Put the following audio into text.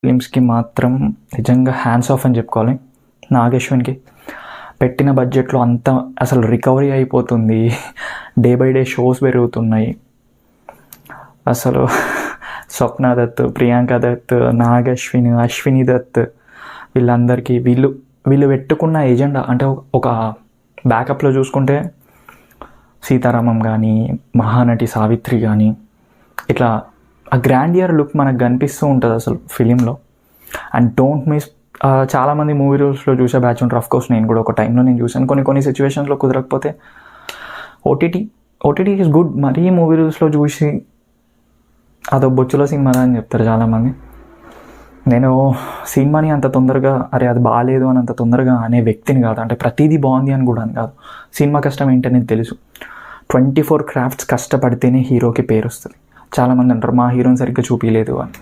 ఫిలిమ్స్కి మాత్రం నిజంగా hands of అని చెప్పుకోవాలి. నాగేశ్వన్కి పెట్టిన బడ్జెట్లో అంతా అసలు రికవరీ అయిపోతుంది. డే బై డే షోస్ పెరుగుతున్నాయి. అసలు స్వప్న దత్, ప్రియాంక దత్, నాగశ్విన్, అశ్విని దత్ వీళ్ళందరికీ వీళ్ళు పెట్టుకున్న ఎజెండా అంటే ఒక బ్యాకప్లో చూసుకుంటే సీతారామం కానీ, మహానటి సావిత్రి కానీ, ఇట్లా ఆ గ్రాండియర్ లుక్ మనకు కనిపిస్తూ ఉంటుంది అసలు ఫిలింలో. అండ్ డోంట్ మిస్, చాలామంది మూవీ రూల్స్లో చూసే బ్యాచ్ ఉంటారు. ఆఫ్ కోర్స్ నేను కూడా ఒక టైంలో నేను చూసాను. కొన్ని సిచ్యువేషన్స్లో కుదరకపోతే ఓటీటీ ఈజ్ గుడ్. మరీ మూవీ రూల్స్లో చూసి అదో బొచ్చులో సినిమా అని చెప్తారు చాలామంది. నేను సినిమాని అంత తొందరగా అది బాగాలేదు అని అంత తొందరగా అనే వ్యక్తిని కాదు. అంటే ప్రతిదీ బాగుంది అని కూడా అని కాదు. సినిమా కష్టం ఏంటనేది తెలుసు. 24 క్రాఫ్ట్స్ కష్టపడితేనే హీరోకి పేరు వస్తుంది. చాలామంది అంటారు మా హీరోని సరిగ్గా చూపించలేదు అని.